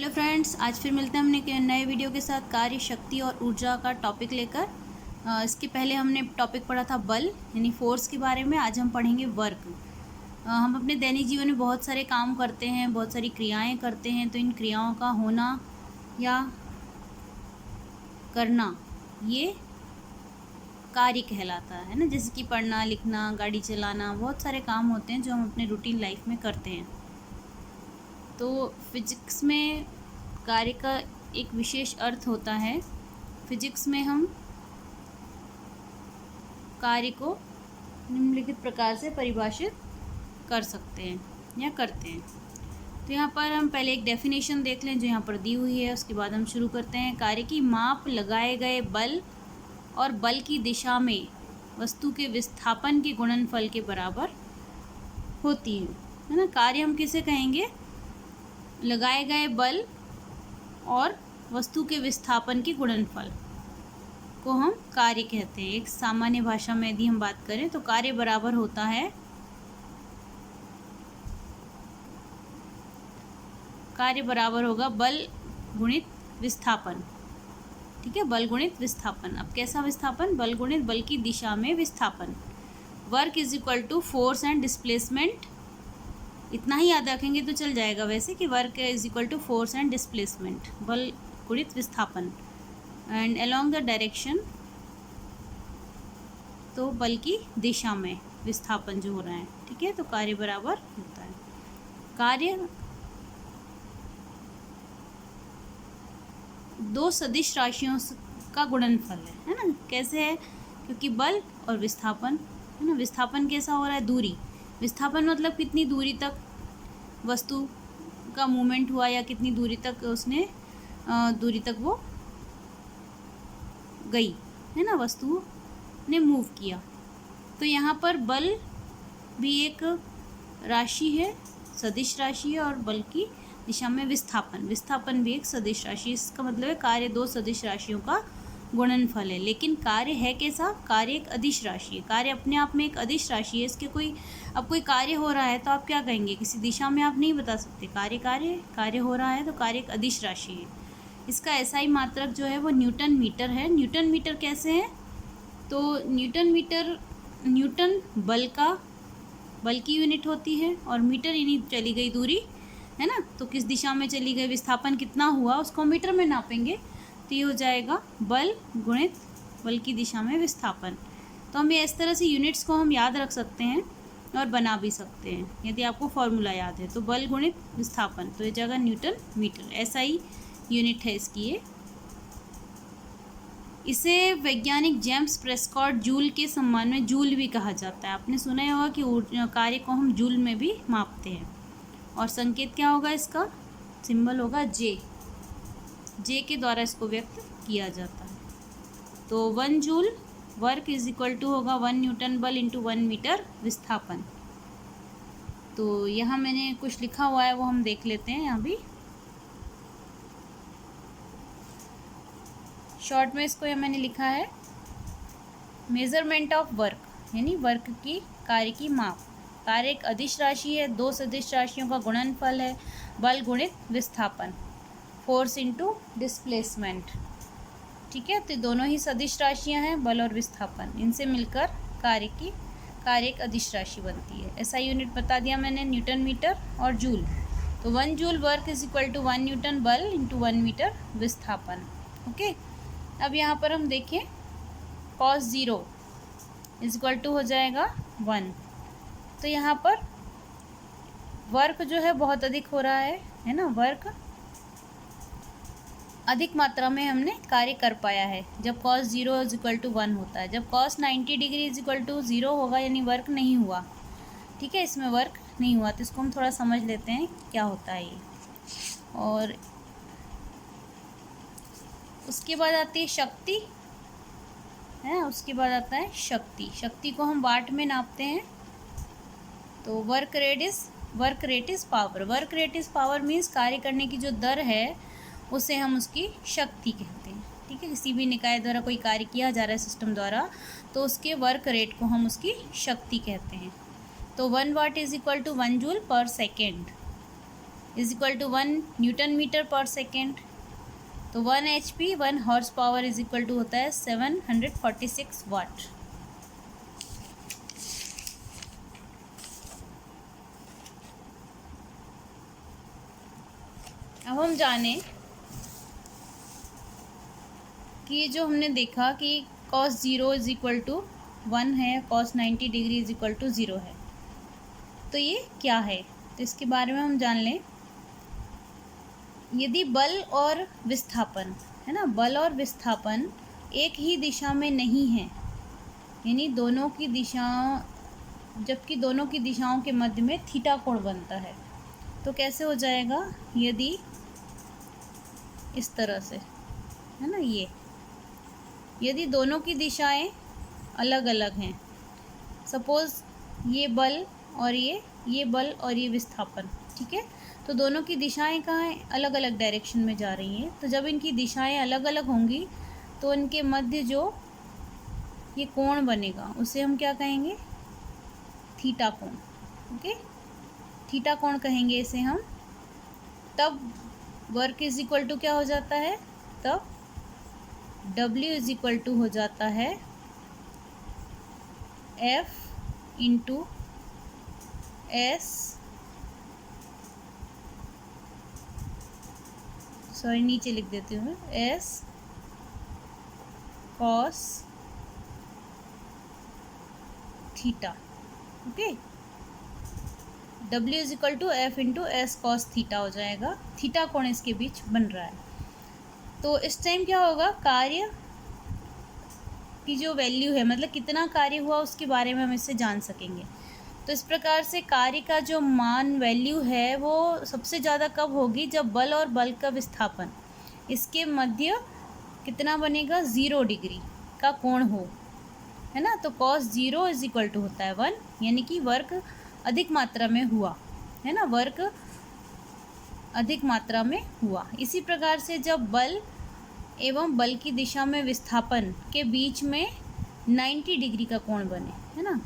Hello friends, आज फिर मिलते हैं हमने एक नए वीडियो के साथ कार्य शक्ति और ऊर्जा का टॉपिक लेकर। इसके पहले हमने टॉपिक पढ़ा था बल यानी फोर्स के बारे में। आज हम पढ़ेंगे वर्क। हम अपने दैनिक जीवन में बहुत सारे काम करते हैं, बहुत सारी क्रियाएं करते हैं। तो इन क्रियाओं का होना या करना ये कार्य कहलाता है ना। जैसे कि पढ़ना, लिखना, गाड़ी चलाना, बहुत सारे काम होते हैं जो हम अपने रूटीन लाइफ में करते हैं। तो फिजिक्स में कार्य का एक विशेष अर्थ होता है। फिजिक्स में हम कार्य को निम्नलिखित प्रकार से परिभाषित कर सकते हैं या करते हैं। तो यहाँ पर हम पहले एक डेफिनेशन देख लें जो यहाँ पर दी हुई है, उसके बाद हम शुरू करते हैं। कार्य की माप लगाए गए बल और बल की दिशा में वस्तु के विस्थापन के गुणनफल के बराबर होती है ना। कार्य हम किसे कहेंगे? लगाए गए बल और वस्तु के विस्थापन के गुणनफल को हम कार्य कहते हैं। एक सामान्य भाषा में यदि हम बात करें तो कार्य बराबर होता है, कार्य बराबर होगा बल गुणित विस्थापन। ठीक है, बल गुणित विस्थापन। अब कैसा विस्थापन? बल गुणित बल की दिशा में विस्थापन। Work is equal to force and displacement. इतना ही याद रखेंगे तो चल जाएगा वैसे कि work is equal to force and displacement, बल गुणित विस्थापन, एंड अलोंग द डायरेक्शन, तो बल की दिशा में विस्थापन जो हो रहा है। ठीक है, तो कार्य बराबर होता है कार्य दो सदिश राशियों का गुणनफल है ना। कैसे है? क्योंकि बल और विस्थापन है ना। विस्थापन कैसा हो रहा है? दूरी। विस्थापन मतलब कितनी दूरी तक वस्तु का मूवमेंट हुआ या कितनी दूरी तक उसने दूरी तक वो गई है ना, वस्तु ने मूव किया। तो यहाँ पर बल भी एक राशि है, सदिश राशि है, और बल की दिशा में विस्थापन भी एक सदिश राशि। इसका मतलब है कार्य दो सदिश राशियों का गुणनफल है। लेकिन कार्य है कैसा? कार्य एक अदिश राशि है। कार्य अपने आप में एक अदिश राशि है। इसके कोई कार्य हो रहा है तो आप क्या कहेंगे? किसी दिशा में आप नहीं बता सकते। कार्य हो रहा है तो कार्य एक अदिश राशि है। इसका एसआई मात्रक जो है वो न्यूटन मीटर है। न्यूटन मीटर कैसे है? तो न्यूटन बल की यूनिट होती है, और मीटर यानी चली गई दूरी है ना। तो किस दिशा में चली गई, विस्थापन कितना हुआ, उसको मीटर में नापेंगे तो ये हो जाएगा बल गुणित बल की दिशा में विस्थापन। तो हम ये इस तरह से यूनिट्स को हम याद रख सकते हैं और बना भी सकते हैं यदि आपको फॉर्मूला याद है। तो बल गुणित विस्थापन, तो ये जगह न्यूटन मीटर एसआई यूनिट है इसकी ये। इसे वैज्ञानिक जेम्स प्रेस्कॉट जूल के सम्मान में जूल भी कहा जाता है। आपने सुना ही होगा कि कार्य को हम जूल में भी मापते हैं। और संकेत क्या होगा? इसका सिंबल होगा जे के द्वारा इसको व्यक्त किया जाता है। तो 1 joule work is equal to होगा 1 न्यूटन बल इंटू 1 मीटर विस्थापन। तो यहाँ मैंने कुछ लिखा हुआ है वो हम देख लेते हैं। यहाँ भी शॉर्ट में इसको मैंने लिखा है मेजरमेंट ऑफ वर्क, यानी वर्क की कार्य की माप। कार्य एक अदिश राशि है, दो सदिश राशियों का गुणनफल है, बल गुणित विस्थापन, फोर्स इंटू डिस्प्लेसमेंट। ठीक है, तो दोनों ही सदिश राशियां हैं, बल और विस्थापन। इनसे मिलकर कार्य एक अदिश राशि बनती है। ऐसा यूनिट बता दिया मैंने, न्यूटन मीटर और जूल। तो 1 joule work is equal to 1 newton बल इंटू 1 मीटर विस्थापन। ओके, अब यहाँ पर हम देखें cos 0 इज इक्वल टू हो जाएगा 1। तो यहाँ पर वर्क जो है बहुत अधिक हो रहा है ना। वर्क अधिक मात्रा में हमने कार्य कर पाया है जब cos 0 इज इक्वल टू 1 होता है। जब cos 90 degree is equal to 0 होगा यानी वर्क नहीं हुआ। ठीक है, इसमें वर्क नहीं हुआ। तो इसको हम थोड़ा समझ लेते हैं क्या होता है ये। और उसके बाद आती है शक्ति है, उसके बाद आता है शक्ति को हम वाट में नापते हैं। तो work rate is power. Work rate is power means कार्य करने की जो दर है उसे हम उसकी शक्ति कहते हैं। ठीक है, किसी भी निकाय द्वारा कोई कार्य किया जा रहा है सिस्टम द्वारा तो उसके वर्क रेट को हम उसकी शक्ति कहते हैं। तो 1 watt is equal to 1 joule per second. Is equal to 1 Nm/s। तो 1 HP 1 horse power is equal to होता है 746 वाट। अब हम जाने कि ये जो हमने देखा कि cos 0 इज इक्वल टू 1 है, cos 90 degree is equal to 0 है, तो ये क्या है, तो इसके बारे में हम जान लें। यदि बल और विस्थापन है ना, बल और विस्थापन एक ही दिशा में नहीं है, यानी दोनों की दिशा, जबकि दोनों की दिशाओं के मध्य में थीटा कोण बनता है, तो कैसे हो जाएगा, यदि इस तरह से है ना, ये यदि दोनों की दिशाएं अलग अलग हैं, सपोज़ ये बल और ये बल और ये विस्थापन, ठीक है, तो दोनों की दिशाएं कहाँ हैं, अलग अलग डायरेक्शन में जा रही हैं। तो जब इनकी दिशाएं अलग अलग होंगी तो इनके मध्य जो ये कोण बनेगा उसे हम क्या कहेंगे, थीटा कोण। ओके, थीटा कोण कहेंगे इसे हम। तब वर्क इज इक्वल टू क्या हो जाता है, तब W इज इक्वल टू हो जाता है F इंटू S, सॉरी नीचे लिख देती हूँ, S cos theta. Okay, W is equal to F into S cos theta हो जाएगा, थीटा कोण इसके बीच बन रहा है। तो इस टाइम क्या होगा, कार्य की जो वैल्यू है, मतलब कितना कार्य हुआ उसके बारे में हम इससे जान सकेंगे। तो इस प्रकार से कार्य का जो मान वैल्यू है वो सबसे ज़्यादा कब होगी, जब बल और बल का विस्थापन इसके मध्य कितना बनेगा, 0 डिग्री का कोण हो, है ना। तो cos 0 इज इक्वल टू होता है 1, यानी कि वर्क अधिक मात्रा में हुआ, है ना, वर्क अधिक मात्रा में हुआ। इसी प्रकार से जब बल एवं बल की दिशा में विस्थापन के बीच में 90 डिग्री का कोण बने, है ना,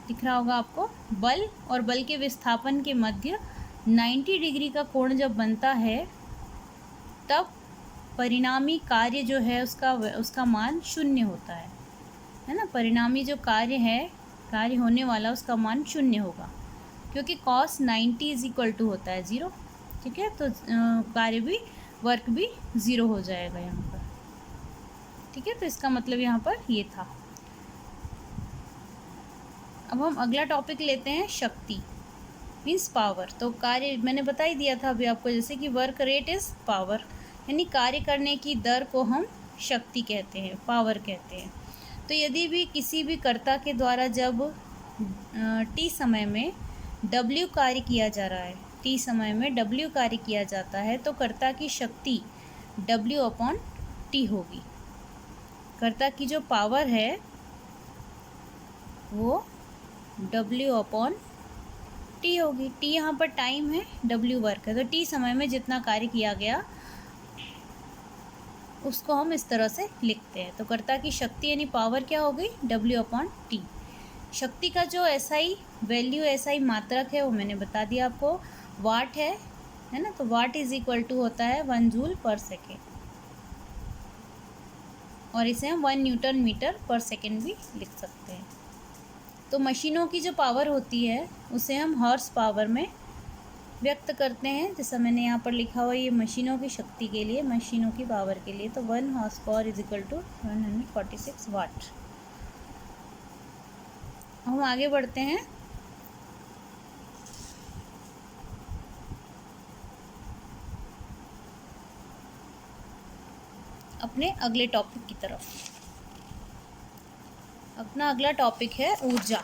दिख रहा होगा आपको, बल और बल के विस्थापन के मध्य 90 डिग्री का कोण जब बनता है, तब परिणामी कार्य जो है उसका मान 0 होता है ना। परिणामी जो कार्य है, कार्य होने वाला, उसका मान 0 होगा, क्योंकि cos 90 इज इक्वल टू होता है 0, ठीक है। तो कार्य भी, वर्क भी 0 हो जाएगा यहाँ पर, ठीक है। तो इसका मतलब यहाँ पर ये था। अब हम अगला टॉपिक लेते हैं, शक्ति मीन्स पावर। तो कार्य मैंने बता ही दिया था अभी आपको, जैसे कि वर्क रेट इज़ पावर, यानी कार्य करने की दर को हम शक्ति कहते हैं, पावर कहते हैं। तो यदि भी किसी भी कर्ता के द्वारा जब t समय में w कार्य किया जा रहा है, t समय में w कार्य किया जाता है, तो कर्ता की शक्ति W/t होगी। कर्ता की जो पावर है वो W/t होगी। t यहाँ पर टाइम है, w वर्क है, तो t समय में जितना कार्य किया गया उसको हम इस तरह से लिखते हैं। तो कर्ता की शक्ति यानी पावर क्या हो गई, W/t। शक्ति का जो SI वैल्यू, SI मात्रक है, वो मैंने बता दिया आपको, वाट है ना। तो वाट इज इक्वल टू होता है 1 जूल/सेकेंड, और इसे हम 1 Nm/s भी लिख सकते हैं। तो मशीनों की जो पावर होती है उसे हम हॉर्स पावर में व्यक्त करते हैं, जैसा मैंने यहाँ पर लिखा हुआ, ये मशीनों की शक्ति के लिए, मशीनों की पावर के लिए। तो 1 horse power is equal to 146 watt. हम आगे बढ़ते हैं। अपने अगले टॉपिक की तरफ। अपना अगला टॉपिक है ऊर्जा।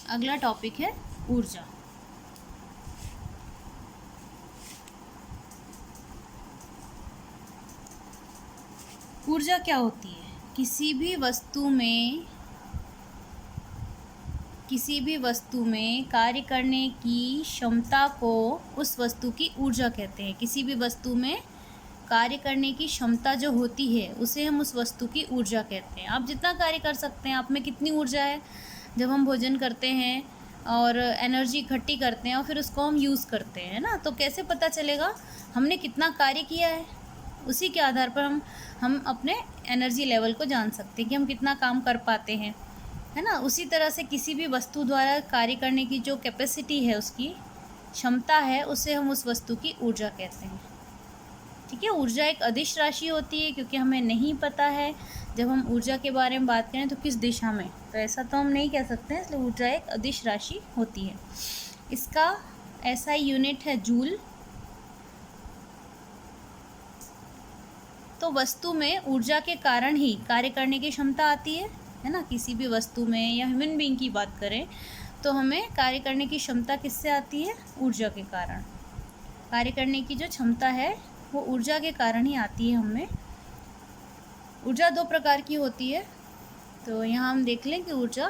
अगला टॉपिक है ऊर्जा। ऊर्जा क्या होती है, किसी भी वस्तु में कार्य करने की क्षमता को उस वस्तु की ऊर्जा कहते हैं। किसी भी वस्तु में कार्य करने की क्षमता जो होती है उसे हम उस वस्तु की ऊर्जा कहते हैं। आप जितना कार्य कर सकते हैं, आप में कितनी ऊर्जा है, जब हम भोजन करते हैं और एनर्जी इकट्ठी करते हैं और फिर उसको हम यूज़ करते हैं, है ना। तो कैसे पता चलेगा हमने कितना कार्य किया है? उसी के आधार पर हम अपने एनर्जी लेवल को जान सकते हैं कि हम कितना काम कर पाते हैं, है ना। उसी तरह से किसी भी वस्तु द्वारा कार्य करने की जो कैपेसिटी है, उसकी क्षमता है, उसे हम उस वस्तु की ऊर्जा कहते हैं। ठीक है, ऊर्जा एक अदिश राशि होती है, क्योंकि हमें नहीं पता है जब हम ऊर्जा के बारे में बात करें तो किस दिशा में, तो ऐसा तो हम नहीं कह सकते हैं, इसलिए ऊर्जा एक अदिश राशि होती है। इसका SI यूनिट है जूल। तो वस्तु में ऊर्जा के कारण ही कार्य करने की क्षमता आती है ना। किसी भी वस्तु में या ह्यूमन बीइंग की बात करें तो हमें कार्य करने की क्षमता किससे आती है? ऊर्जा के कारण। कार्य करने की जो क्षमता है वो ऊर्जा के कारण ही आती है हमें। ऊर्जा 2 प्रकार की होती है, तो यहाँ हम देख लें कि ऊर्जा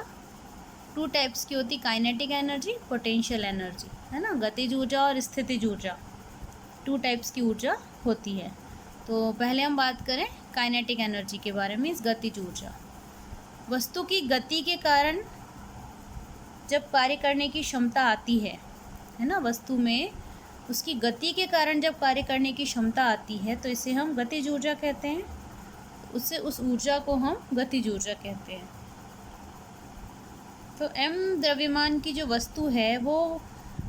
2 टाइप्स की होती है, काइनेटिक एनर्जी, पोटेंशियल एनर्जी, है ना। गतिज ऊर्जा और स्थितिज ऊर्जा, 2 टाइप्स की ऊर्जा होती है। तो पहले हम बात करें काइनेटिक एनर्जी के बारे में। इस गतिज ऊर्जा, वस्तु की गति के कारण जब कार्य करने की क्षमता आती है ना, वस्तु में उसकी गति के कारण जब कार्य करने की क्षमता आती है तो इसे हम गतिज ऊर्जा कहते हैं। उस ऊर्जा को हम गतिज ऊर्जा कहते हैं। तो m द्रव्यमान की जो वस्तु है वो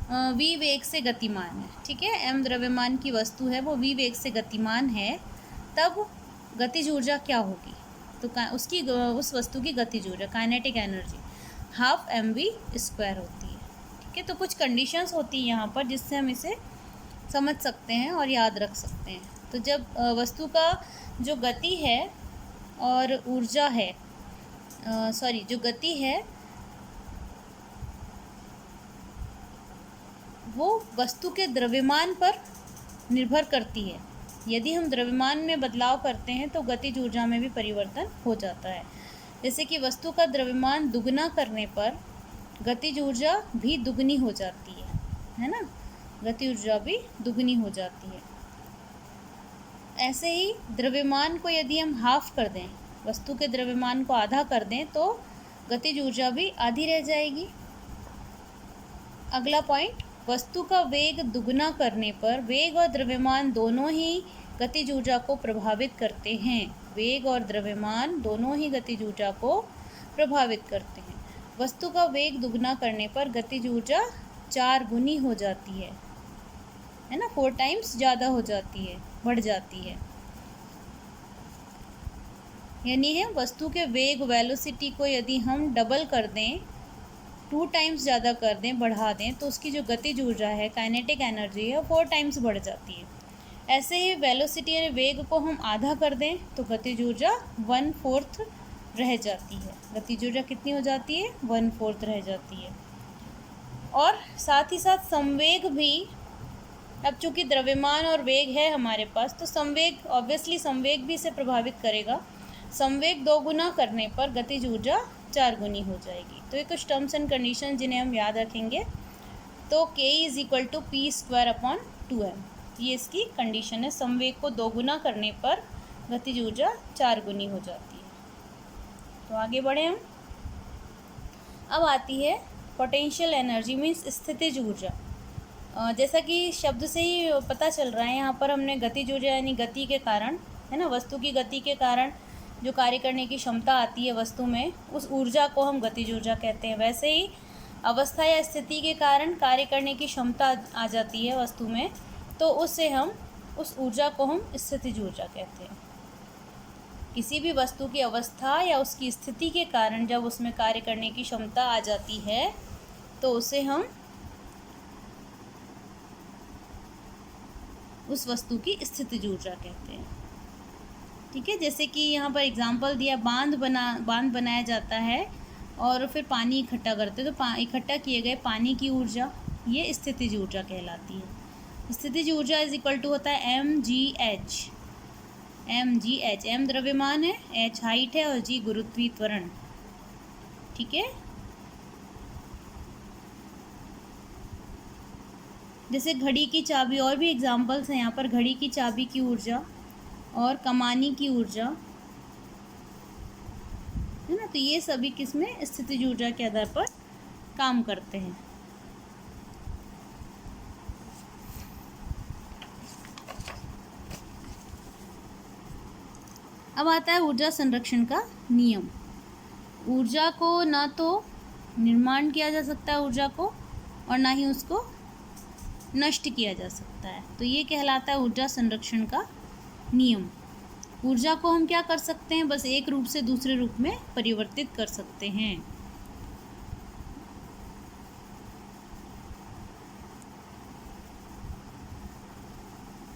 v वेग से गतिमान है। ठीक है, m द्रव्यमान की वस्तु है वो v वेग से गतिमान है, तब गतिज ऊर्जा क्या होगी? तो उस वस्तु की गतिज ऊर्जा, काइनेटिक एनर्जी, 12 mv² होती है। ठीक है, तो कुछ कंडीशंस होती हैं यहाँ पर जिससे हम इसे समझ सकते हैं और याद रख सकते हैं। तो जब वस्तु का जो गति है और ऊर्जा है, जो गति है वो वस्तु के द्रव्यमान पर निर्भर करती है। यदि हम द्रव्यमान में बदलाव करते हैं तो गतिज ऊर्जा में भी परिवर्तन हो जाता है। जैसे कि वस्तु का द्रव्यमान दुगना करने पर गतिज ऊर्जा भी दुगनी हो जाती है ना। गति ऊर्जा भी दुगनी हो जाती है। ऐसे ही द्रव्यमान को यदि हम हाफ कर दें, वस्तु के द्रव्यमान को आधा कर दें, तो गतिज ऊर्जा भी आधी रह जाएगी। अगला पॉइंट, वस्तु का वेग दुगना करने पर वेग और द्रव्यमान दोनों ही गतिज ऊर्जा को प्रभावित करते हैं। वेग और द्रव्यमान दोनों ही गतिज ऊर्जा को प्रभावित करते हैं। वस्तु का वेग दुगना करने पर गतिज ऊर्जा 4 गुनी हो जाती है ना, 4 टाइम्स ज़्यादा हो जाती है, बढ़ जाती है। यानी है वस्तु के वेग, वेलोसिटी को यदि हम डबल कर दें, 2 टाइम्स ज़्यादा कर दें, बढ़ा दें, तो उसकी जो गतिज ऊर्जा है, काइनेटिक एनर्जी है, 4 टाइम्स बढ़ जाती है। ऐसे ही वेलोसिटी यानी वेग को हम आधा कर दें तो गतिज ऊर्जा 1/4 रह जाती है। गतिज ऊर्जा कितनी हो जाती है? 1/4 रह जाती है। और साथ ही साथ संवेग भी, अब चूंकि द्रव्यमान और वेग है हमारे पास, तो संवेग, ऑब्वियसली संवेग भी इसे प्रभावित करेगा। संवेग 2 गुना करने पर गतिज ऊर्जा 4 गुनी हो जाएगी। तो ये कुछ टर्म्स एंड कंडीशन जिन्हें हम याद रखेंगे। तो K = p² / 2m, ये इसकी कंडीशन है। संवेग को 2 गुना करने पर गतिज ऊर्जा 4 गुनी हो जाती है। तो आगे बढ़े हम। अब आती है पोटेंशियल एनर्जी, मीन्स स्थितिज ऊर्जा। जैसा कि शब्द से ही पता चल रहा है, यहाँ पर हमने गतिज ऊर्जा यानी गति के कारण, है ना, वस्तु की गति के कारण जो कार्य करने की क्षमता आती है वस्तु में, उस ऊर्जा को हम गतिज ऊर्जा कहते हैं। वैसे ही अवस्था या स्थिति के कारण कार्य करने की क्षमता आ जाती है वस्तु में, तो उस ऊर्जा को हम स्थितिज ऊर्जा कहते हैं। किसी भी वस्तु की अवस्था या उसकी स्थिति के कारण जब उसमें कार्य करने की क्षमता आ जाती है तो उसे हम उस वस्तु की स्थितिज ऊर्जा कहते हैं। ठीक है, जैसे कि यहाँ पर एग्जांपल दिया, बांध बनाया जाता है और फिर पानी इकट्ठा करते हैं, तो इकट्ठा किए गए पानी की ऊर्जा, ये स्थितिज ऊर्जा कहलाती है। स्थितिज ऊर्जा = होता है mgh। m द्रव्यमान है, h हाइट है और g गुरुत्वीय त्वरण। ठीक है, जैसे घड़ी की चाबी, और भी एग्जांपल्स हैं यहाँ पर। घड़ी की चाबी की ऊर्जा और कमानी की ऊर्जा, है ना, तो ये सभी किसमें? स्थितिज ऊर्जा के आधार पर काम करते हैं। अब आता है ऊर्जा संरक्षण का नियम। ऊर्जा को ना तो निर्माण किया जा सकता है ऊर्जा को, और ना ही उसको नष्ट किया जा सकता है। तो ये कहलाता है ऊर्जा संरक्षण का नियम। ऊर्जा को हम क्या कर सकते हैं, बस एक रूप से दूसरे रूप में परिवर्तित कर सकते हैं।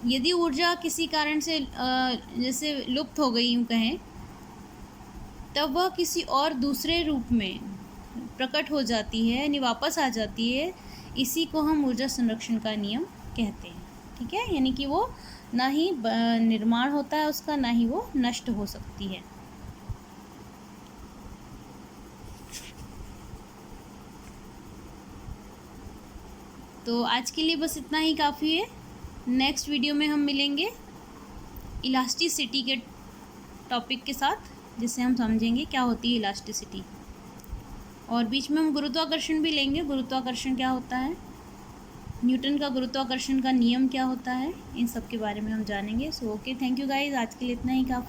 यदि ऊर्जा किसी कारण से जैसे लुप्त हो गई यूँ कहें, तब वह किसी और दूसरे रूप में प्रकट हो जाती है, यानी वापस आ जाती है। इसी को हम ऊर्जा संरक्षण का नियम कहते हैं। ठीक है, यानी कि वो ना ही निर्माण होता है उसका, ना ही वो नष्ट हो सकती है। तो आज के लिए बस इतना ही काफ़ी है। नेक्स्ट वीडियो में हम मिलेंगे इलास्टिसिटी के टॉपिक के साथ, जिससे हम समझेंगे क्या होती है इलास्टिसिटी। और बीच में हम गुरुत्वाकर्षण भी लेंगे। गुरुत्वाकर्षण क्या होता है, न्यूटन का गुरुत्वाकर्षण का नियम क्या होता है, इन सब के बारे में हम जानेंगे। So okay, thank you guys, आज के लिए इतना ही काफ़ी।